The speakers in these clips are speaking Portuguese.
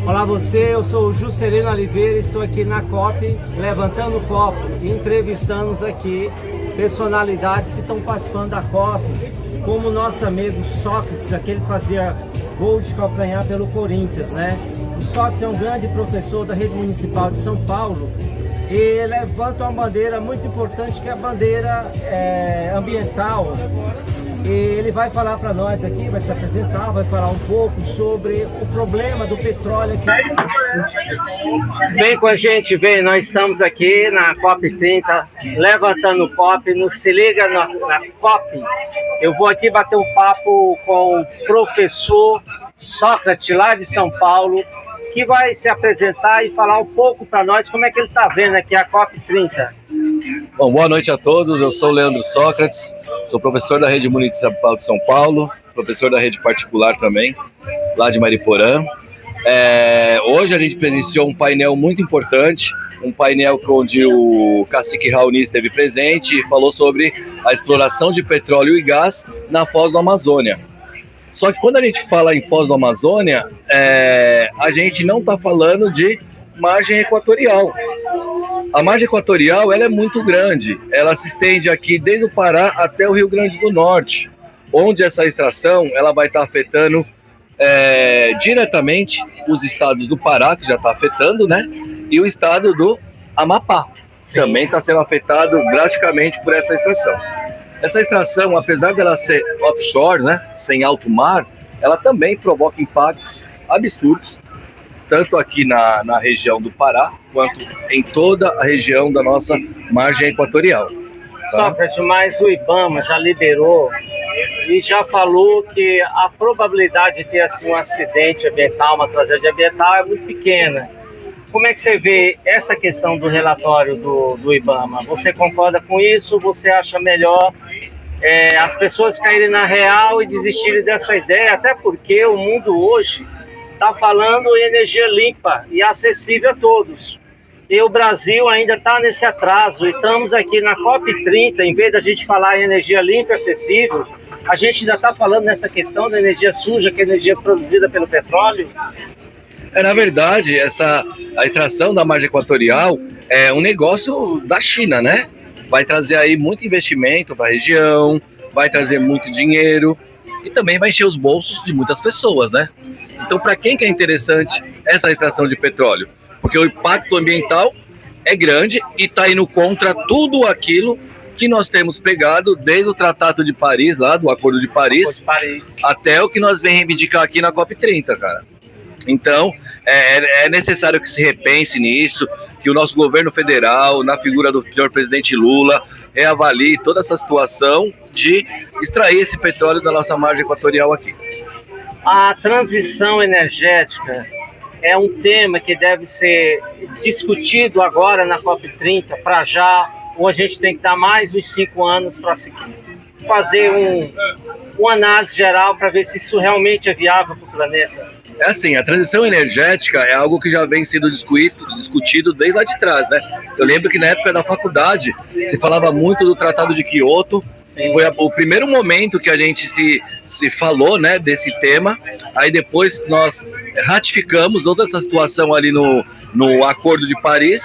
Olá você, eu sou o Juscelino Oliveira, estou aqui na COP, levantando o copo e entrevistando aqui personalidades que estão participando da COP, como o nosso amigo Sócrates, aquele que fazia gol de calcanhar pelo Corinthians, né? O Sócrates é um grande professor da rede municipal de São Paulo e levanta uma bandeira muito importante, que é a bandeira ambiental. E ele vai falar para nós aqui, vai se apresentar, vai falar um pouco sobre o problema do petróleo aqui. Vem com a gente, vem, nós estamos aqui na COP30, levantando o COP, se liga na COP. Eu vou aqui bater um papo com o professor Sócrates, lá de São Paulo, que vai se apresentar e falar um pouco para nós como é que ele está vendo aqui a COP30. Bom, boa noite a todos, eu sou o Leandro Sócrates, sou professor da Rede Municipal de São Paulo, professor da rede particular também, lá de Mariporã. Hoje a gente presenciou um painel muito importante, um painel onde o cacique Raoni esteve presente e falou sobre a exploração de petróleo e gás na Foz do Amazônia. Só que quando a gente fala em Foz do Amazônia, a gente não está falando de margem equatorial. A margem equatorial ela é muito grande, ela se estende aqui desde o Pará até o Rio Grande do Norte, onde essa extração ela vai estar afetando diretamente os estados do Pará, que já está afetando, né? E o estado do Amapá. Sim. Também está sendo afetado drasticamente por essa extração. Essa extração, apesar dela ser offshore, né, sem alto mar, ela também provoca impactos absurdos, tanto aqui na região do Pará, quanto em toda a região da nossa margem equatorial. Tá? Sócrates, mas o IBAMA já liberou e já falou que a probabilidade de ter assim, um acidente ambiental, uma tragédia ambiental é muito pequena. Como é que você vê essa questão do relatório do IBAMA? Você concorda com isso? Você acha melhor as pessoas caírem na real e desistirem dessa ideia? Até porque o mundo hoje está falando em energia limpa e acessível a todos. E o Brasil ainda está nesse atraso. E estamos aqui na COP30, em vez da gente falar em energia limpa e acessível, a gente ainda está falando nessa questão da energia suja, que é a energia produzida pelo petróleo. Na verdade, a extração da margem equatorial é um negócio da China, né? Vai trazer aí muito investimento para a região, vai trazer muito dinheiro e também vai encher os bolsos de muitas pessoas, né? Então, para quem que é interessante essa extração de petróleo? Porque o impacto ambiental é grande e está indo contra tudo aquilo que nós temos pegado desde o Tratado de Paris, lá do Acordo de Paris, até o que nós vem reivindicar aqui na COP30, cara. Então, é necessário que se repense nisso, que o nosso governo federal, na figura do senhor presidente Lula, reavalie toda essa situação de extrair esse petróleo da nossa margem equatorial aqui. A transição energética é um tema que deve ser discutido agora na COP30, para já, ou a gente tem que dar mais uns 5 anos para fazer uma análise geral para ver se isso realmente é viável para o planeta. É assim, a transição energética é algo que já vem sendo discutido desde lá de trás, né? Eu lembro que na época da faculdade se falava muito do Tratado de Kyoto. Sim. Foi o primeiro momento que a gente se falou, né, desse tema. Aí depois nós ratificamos toda essa situação ali no Acordo de Paris.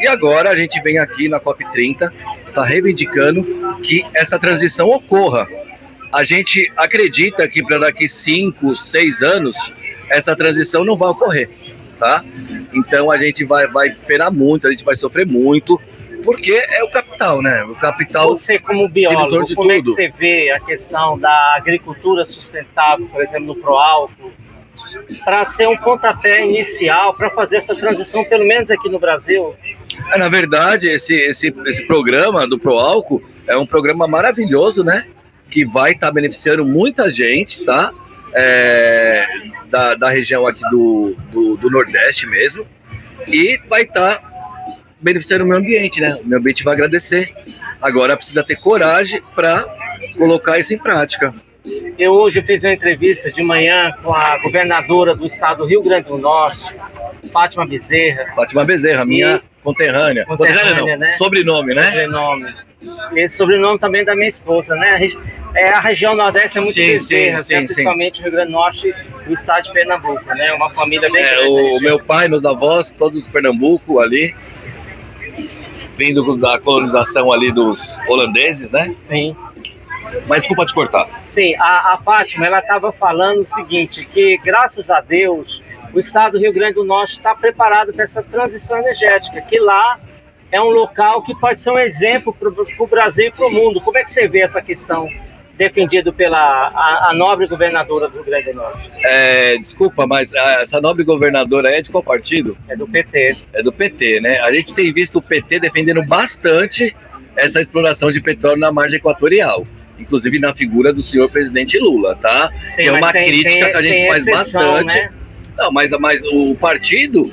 E agora a gente vem aqui na COP30, está reivindicando que essa transição ocorra. A gente acredita que para daqui 5, 6 anos essa transição não vai ocorrer, tá? Então a gente vai penar muito, a gente vai sofrer muito, porque é o capital, né? O capital. Você, como biólogo, como é que você vê a questão da agricultura sustentável, por exemplo, no Proálcool, para ser um pontapé inicial para fazer essa transição, pelo menos aqui no Brasil? Na verdade, esse programa do Proálcool é um programa maravilhoso, né? Que vai estar beneficiando muita gente, tá? Da região aqui do Nordeste mesmo, e vai estar beneficiando o meio ambiente, né? O meio ambiente vai agradecer. Agora precisa ter coragem para colocar isso em prática. Eu hoje fiz uma entrevista de manhã com a governadora do estado do Rio Grande do Norte, Fátima Bezerra. Fátima Bezerra, minha conterrânea. Conterrânea não, né? Sobrenome, né? Sobrenome. Esse sobrenome também da minha esposa, né? A região Nordeste é muito Bezerra, principalmente o Rio Grande do Norte, do estado de Pernambuco, né? Uma família bem grande. O meu pai, meus avós, todos de Pernambuco ali, vindo da colonização ali dos holandeses, né? Sim. Mas desculpa te cortar. Sim, a Fátima, ela estava falando o seguinte, que graças a Deus, o estado do Rio Grande do Norte está preparado para essa transição energética, que lá é um local que pode ser um exemplo para o Brasil e para o mundo. Como é que você vê essa questão defendida pela a nobre governadora do Rio Grande do Norte? Desculpa, mas essa nobre governadora é de qual partido? É do PT. É do PT, né? A gente tem visto o PT defendendo bastante essa exploração de petróleo na margem equatorial, inclusive na figura do senhor presidente Lula, tá? Sim, é uma crítica que a gente faz exceção, bastante. Né? Não, mas o partido,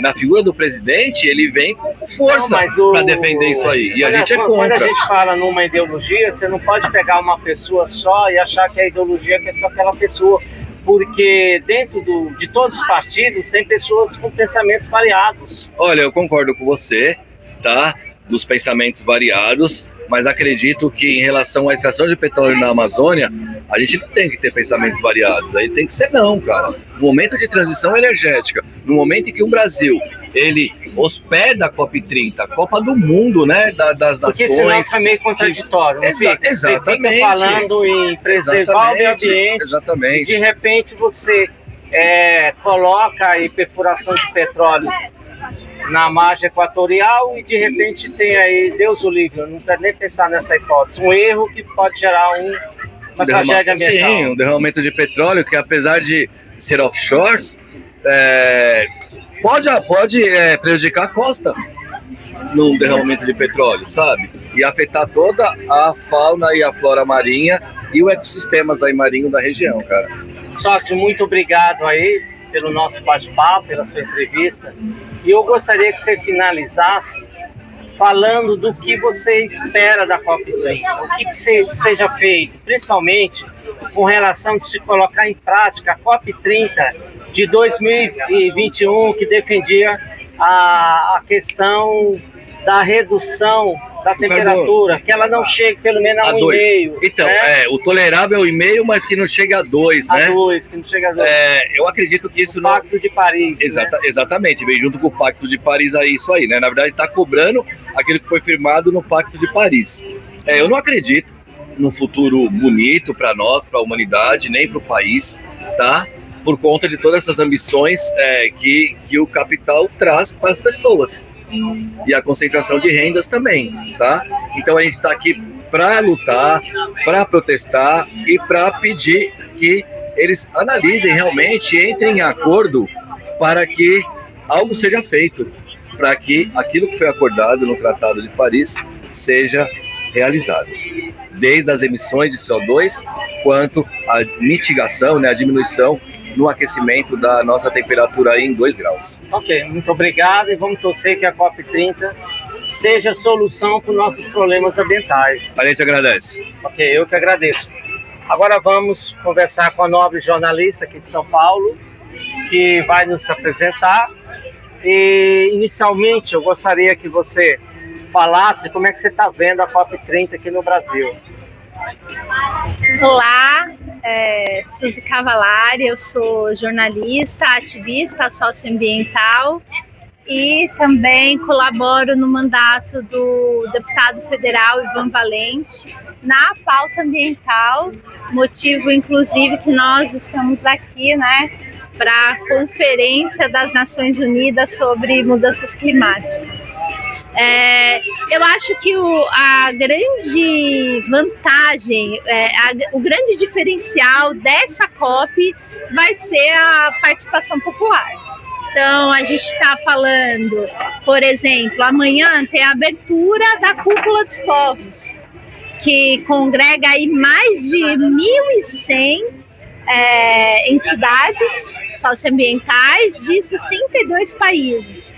na figura do presidente, ele vem com força para defender isso aí. E a gente é contra. Quando a gente fala numa ideologia, você não pode pegar uma pessoa só e achar que a ideologia é só aquela pessoa. Porque dentro de todos os partidos tem pessoas com pensamentos variados. Olha, eu concordo com você, tá? Dos pensamentos variados, mas acredito que em relação à extração de petróleo na Amazônia, a gente não tem que ter pensamentos variados, aí tem que ser não, cara. No momento de transição energética, no momento em que o Brasil, ele hospeda a COP30, a Copa do Mundo, né, das nações... Porque senão fica meio contraditório, não fica? Exatamente. Você fica falando em preservar o meio ambiente, exatamente. E de repente você coloca aí perfuração de petróleo na margem equatorial e de repente tem aí, Deus o livre, eu não quero nem pensar nessa hipótese, um erro que pode gerar uma tragédia ambiental. Sim, um derramamento de petróleo que, apesar de ser offshores, pode prejudicar a costa num derramamento de petróleo, sabe? E afetar toda a fauna e a flora marinha e os ecossistemas aí marinhos da região, cara. Sorte, muito obrigado aí pelo nosso bate-papo, pela sua entrevista. E eu gostaria que você finalizasse falando do que você espera da COP30, o que seja feito, principalmente com relação a se colocar em prática a COP30 de 2021, que defendia a questão da redução da temperatura, que ela não chegue pelo menos a 1,5. Então, né? O tolerável é 1,5, mas que não chega a 2, né? A 2, que não chega a 2. Eu acredito que isso o Pacto de Paris. Exatamente, vem junto com o Pacto de Paris aí, isso aí, né? Na verdade, está cobrando aquilo que foi firmado no Pacto de Paris. Eu não acredito num futuro bonito para nós, para a humanidade, nem para o país, tá? Por conta de todas essas ambições que o capital traz para as pessoas. E a concentração de rendas também, tá? Então a gente está aqui para lutar, para protestar e para pedir que eles analisem realmente, entrem em acordo para que algo seja feito, para que aquilo que foi acordado no Tratado de Paris seja realizado. Desde as emissões de CO2, quanto a mitigação, né, a diminuição no aquecimento da nossa temperatura aí em 2 graus. Ok, muito obrigado e vamos torcer que a COP30 seja a solução para os nossos problemas ambientais. A gente agradece. Ok, eu que agradeço. Agora vamos conversar com a nobre jornalista aqui de São Paulo, que vai nos apresentar. E inicialmente eu gostaria que você falasse como é que você está vendo a COP30 aqui no Brasil. Olá, Suzy Cavalari, eu sou jornalista, ativista socioambiental e também colaboro no mandato do deputado federal Ivan Valente na pauta ambiental, motivo inclusive que nós estamos aqui, né, para a Conferência das Nações Unidas sobre Mudanças Climáticas. Eu acho que a grande vantagem, o grande diferencial dessa COP vai ser a participação popular. Então, a gente está falando, por exemplo, amanhã tem a abertura da Cúpula dos Povos, que congrega aí mais de 1.100 entidades socioambientais de 62 países.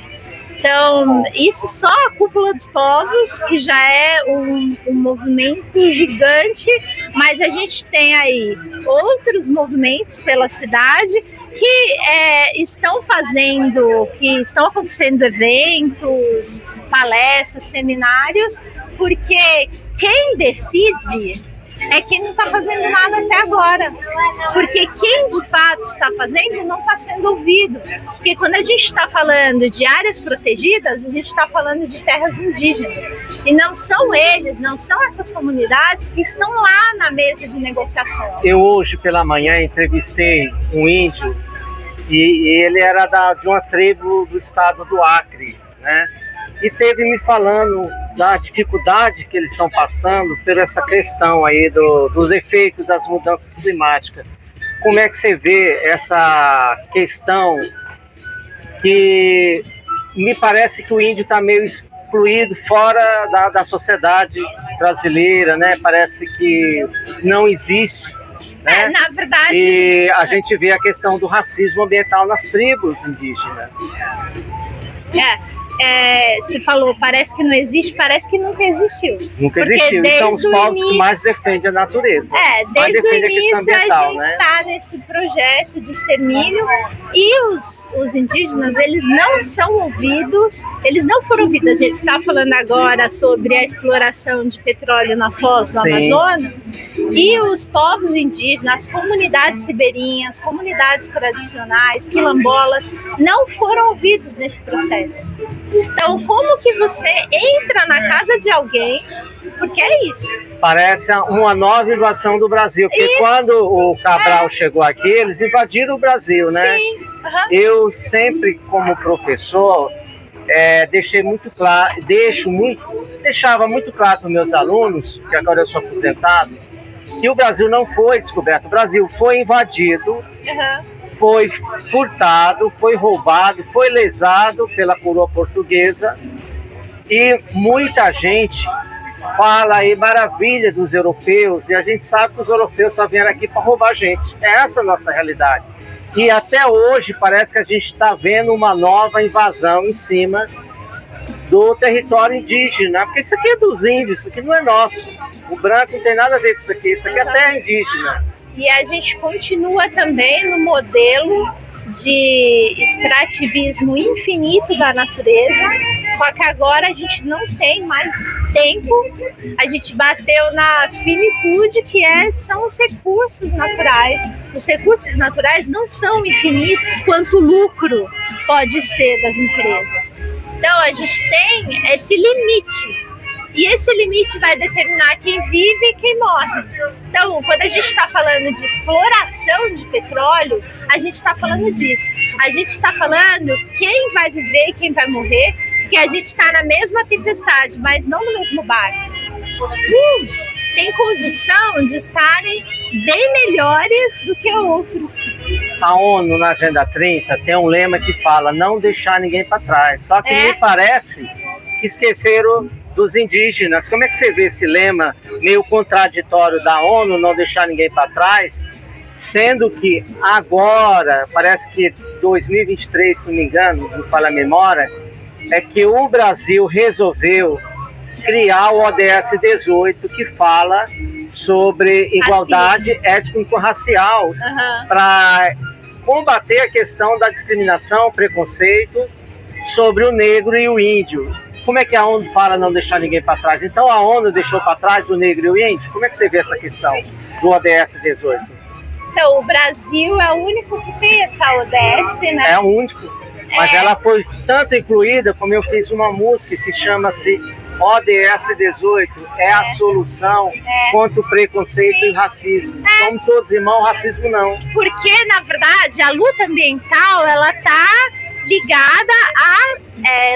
Então, isso só a Cúpula dos Povos, que já é um movimento gigante, mas a gente tem aí outros movimentos pela cidade que estão acontecendo eventos, palestras, seminários, porque quem decide é quem não está fazendo nada até agora. Porque quem de fato está fazendo não está sendo ouvido. Porque quando a gente está falando de áreas protegidas, a gente está falando de terras indígenas. E não são eles, não são essas comunidades que estão lá na mesa de negociação. Eu hoje pela manhã entrevistei um índio e ele era de uma tribo do estado do Acre, né? E teve me falando da dificuldade que eles estão passando por essa questão aí dos efeitos das mudanças climáticas. Como é que você vê essa questão que me parece que o índio está meio excluído fora da sociedade brasileira, né? Parece que não existe, né? Na verdade... E a gente vê a questão do racismo ambiental nas tribos indígenas. Você falou, parece que não existe, parece que nunca existiu. Nunca existiu. E são os povos que mais defendem a natureza. Desde o início ambiental, a gente está nesse projeto de extermínio e os indígenas, eles não são ouvidos, eles não foram ouvidos. A gente está falando agora sobre a exploração de petróleo na foz do Amazonas e os povos indígenas, as comunidades ribeirinhas, comunidades tradicionais, quilombolas, não foram ouvidos nesse processo. Então, como que você entra na casa de alguém, porque é isso. Parece uma nova invasão do Brasil, porque quando o Cabral chegou aqui, eles invadiram o Brasil, né? Sim. Eu sempre, como professor, deixava muito claro para os meus alunos, que agora eu sou aposentado, que o Brasil não foi descoberto, o Brasil foi invadido, foi furtado, foi roubado, foi lesado pela coroa portuguesa e muita gente fala aí maravilha dos europeus e a gente sabe que os europeus só vieram aqui para roubar a gente. É essa a nossa realidade. E até hoje parece que a gente está vendo uma nova invasão em cima do território indígena, porque isso aqui é dos índios, isso aqui não é nosso. O branco não tem nada a ver com isso aqui é terra indígena. E a gente continua também no modelo de extrativismo infinito da natureza, só que agora a gente não tem mais tempo, a gente bateu na finitude que são os recursos naturais. Os recursos naturais não são infinitos quanto o lucro pode ser das empresas. Então a gente tem esse limite. E esse limite vai determinar quem vive e quem morre. Então, quando a gente está falando de exploração de petróleo, a gente está falando disso. A gente está falando quem vai viver e quem vai morrer, porque a gente está na mesma tempestade, mas não no mesmo barco. Uns têm condição de estarem bem melhores do que outros. A ONU, na Agenda 30, tem um lema que fala não deixar ninguém para trás. Só que me parece que esqueceram dos indígenas. Como é que você vê esse lema meio contraditório da ONU, não deixar ninguém para trás, sendo que agora, parece que 2023, se não me engano, não falha a memória, é que o Brasil resolveu criar o ODS 18, que fala sobre igualdade étnico-racial, para combater a questão da discriminação, preconceito sobre o negro e o índio. Como é que a ONU fala não deixar ninguém para trás? Então a ONU deixou para trás o negro e o índio? Como é que você vê essa questão do ODS 18? Então, o Brasil é o único que tem essa ODS, né? É o único. Mas ela foi tanto incluída, como eu fiz uma música que chama-se ODS 18, a solução contra o preconceito e o racismo. Somos todos irmãos, racismo não. Porque, na verdade, a luta ambiental, ela tá ligada à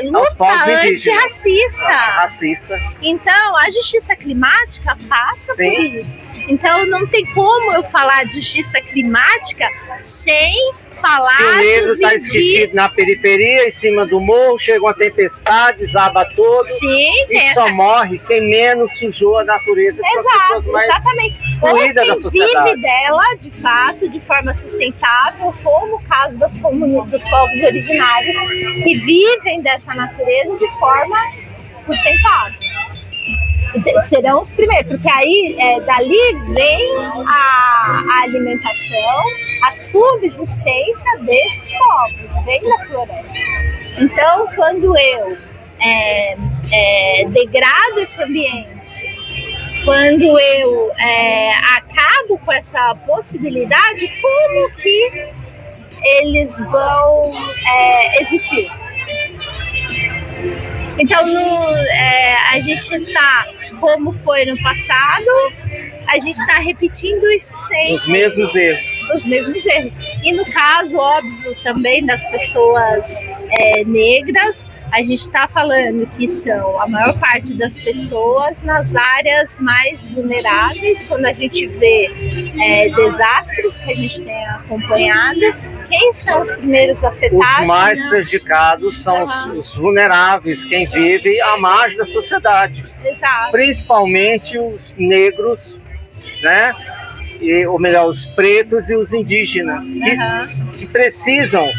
luta antirracista. Então, a justiça climática passa por isso. Então, não tem como eu falar de justiça climática sem falar se o negro está esquecido na periferia, em cima do morro, chega uma tempestade, desaba todo. E só morre quem menos sujou a natureza. Exatamente. Excluída da sociedade. Vive dela, de fato, de forma sustentável, como o caso dos povos originários que vivem dessa natureza de forma sustentável. Serão os primeiros, porque aí dali vem a alimentação, a subsistência desses povos, vem da floresta. Então, quando eu degrado esse ambiente quando eu acabo com essa possibilidade, como que eles vão existir? Então, a gente está, como foi no passado, a gente está repetindo isso sempre. Os mesmos erros. Os mesmos erros. E no caso, óbvio, também das pessoas negras, a gente está falando que são a maior parte das pessoas nas áreas mais vulneráveis. Quando a gente vê desastres que a gente tem acompanhado, quem são os primeiros afetados? Os mais prejudicados são os vulneráveis, quem vive à margem da sociedade. Exato. Principalmente os negros, né? Ou melhor, os pretos e os indígenas, que precisam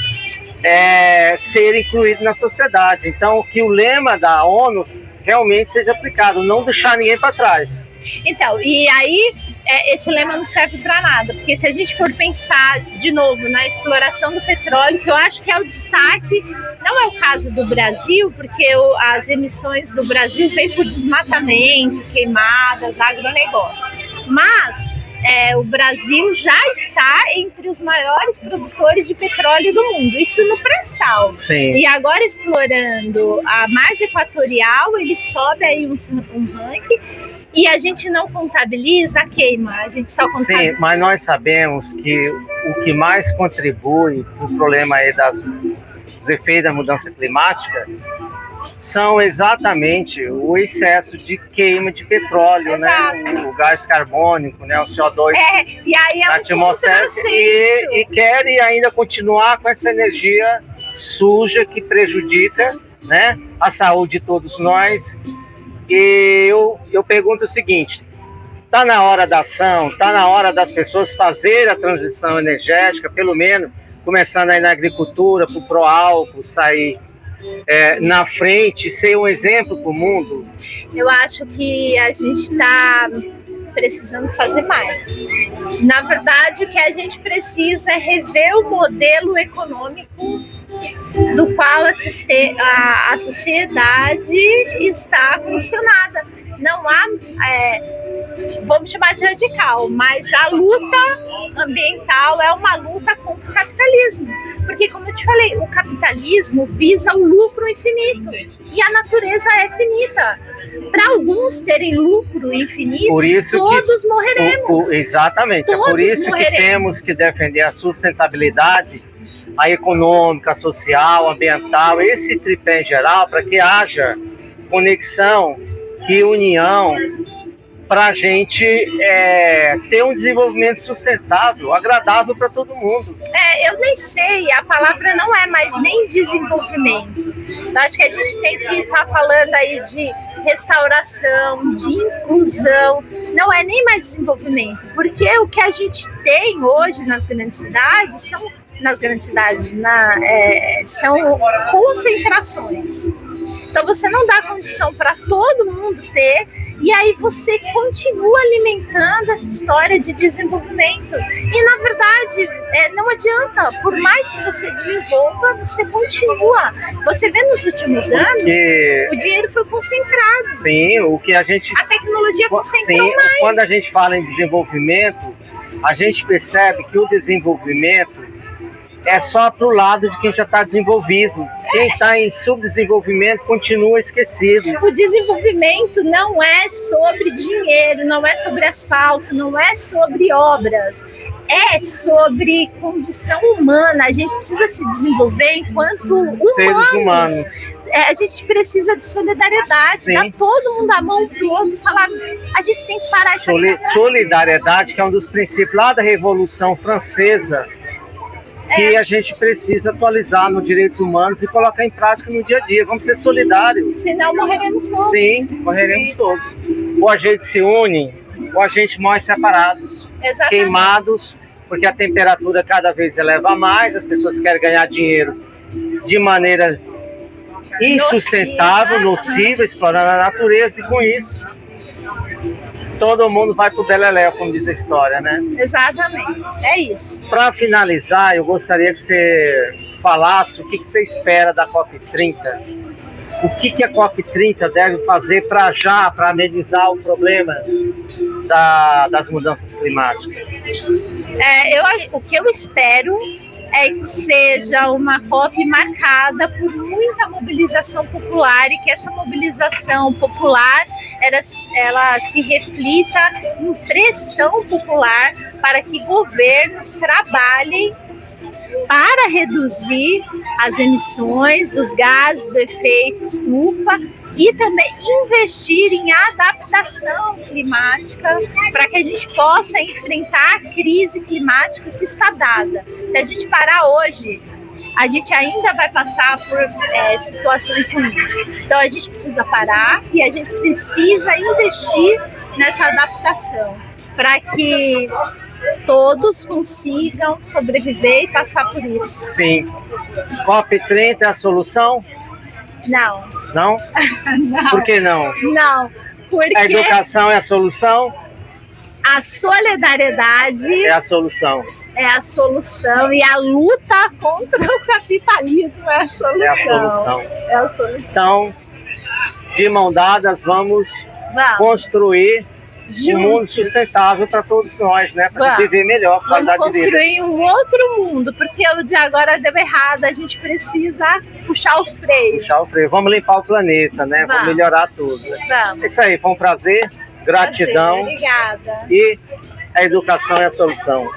ser incluídos na sociedade. Então, que o lema da ONU realmente seja aplicado, não deixar ninguém para trás. Então, e aí esse lema não serve para nada, porque se a gente for pensar de novo na exploração do petróleo, que eu acho que é o destaque, não é o caso do Brasil, porque as emissões do Brasil vêm por desmatamento, queimadas, agronegócio, mas o Brasil já está entre os maiores produtores de petróleo do mundo, isso no pré-sal. Sim. E agora, explorando a margem equatorial, ele sobe aí um ranking. E a gente não contabiliza a queima, a gente só contabiliza. Sim, mas nós sabemos que o que mais contribui para o problema aí dos efeitos da mudança climática são exatamente o excesso de queima de petróleo, né? O gás carbônico, né? O CO2 e aí na atmosfera, e querem ainda continuar com essa energia suja que prejudica, né, a saúde de todos nós. E eu pergunto o seguinte: está na hora da ação, está na hora das pessoas fazerem a transição energética, pelo menos começando aí na agricultura, para o pró-álcool sair na frente, ser um exemplo para o mundo? Eu acho que a gente está precisando fazer mais. Na verdade, o que a gente precisa é rever o modelo econômico do qual a sociedade está condicionada. Não há, vamos chamar de radical, mas a luta ambiental é uma luta contra o capitalismo. Porque, como eu te falei, o capitalismo visa o lucro infinito e a natureza é finita. Para alguns terem lucro infinito, todos morreremos. Exatamente. Todos é por isso morreremos. Que temos que defender a sustentabilidade, a econômica, a social, a ambiental, esse tripé em geral, para que haja conexão e união para a gente ter um desenvolvimento sustentável, agradável para todo mundo. Eu nem sei, a palavra não é mais nem desenvolvimento. Eu acho que a gente tem que estar falando aí de restauração, de inclusão, não é nem mais desenvolvimento, porque o que a gente tem hoje nas grandes cidades são concentrações. Então você não dá condição para todo mundo ter, e aí você continua alimentando essa história de desenvolvimento. E na verdade não adianta, por mais que você desenvolva, você continua. Você vê nos últimos anos, o dinheiro foi concentrado. Sim, a tecnologia concentrou mais. Quando a gente fala em desenvolvimento, a gente percebe que o desenvolvimento é só para o lado de quem já está desenvolvido. Quem está em subdesenvolvimento continua esquecido. O desenvolvimento não é sobre dinheiro, não é sobre asfalto, não é sobre obras. É sobre condição humana. A gente precisa se desenvolver enquanto humanos. Seres humanos. A gente precisa de solidariedade. Sim. Dar todo mundo a mão pro outro e falar: a gente tem que parar essa questão. Solidariedade, que é um dos princípios lá da Revolução Francesa, que a gente precisa atualizar nos direitos humanos e colocar em prática no dia a dia. Vamos ser solidários. Senão morreremos todos. Sim, morreremos todos. Ou a gente se une, ou a gente morre separados. Exatamente. Queimados, porque a temperatura cada vez eleva mais, as pessoas querem ganhar dinheiro de maneira insustentável, nociva, explorando a natureza, e com isso todo mundo vai pro beleléu, como diz a história, né? Exatamente, é isso. Para finalizar, eu gostaria que você falasse o que você espera da COP30 O que a COP30 deve fazer para amenizar o problema das mudanças climáticas? O que eu espero é que seja uma COP marcada por muita mobilização popular e que essa mobilização popular ela se reflita em pressão popular para que governos trabalhem para reduzir as emissões dos gases do efeito estufa e também investir em adaptação climática para que a gente possa enfrentar a crise climática que está dada. Se a gente parar hoje, a gente ainda vai passar por situações ruins. Então a gente precisa parar e a gente precisa investir nessa adaptação para que todos consigam sobreviver e passar por isso. Sim. COP30 é a solução? Não. Não? Não. Por que não? Não, porque A educação é a solução? a solidariedade É a solução. é a solução e a luta contra o capitalismo é a solução. É a solução. É a solução. Então, de mão dadas, vamos construir um mundo sustentável para todos nós, né? Para viver melhor, Vamos qualidade de vida. construir um outro mundo, porque o de agora deu errado, a gente precisa puxar o freio. Puxar o freio. Vamos limpar o planeta, né? Vamos melhorar tudo. Vamos. É isso aí, foi um prazer, gratidão. Obrigada. E a educação é a solução.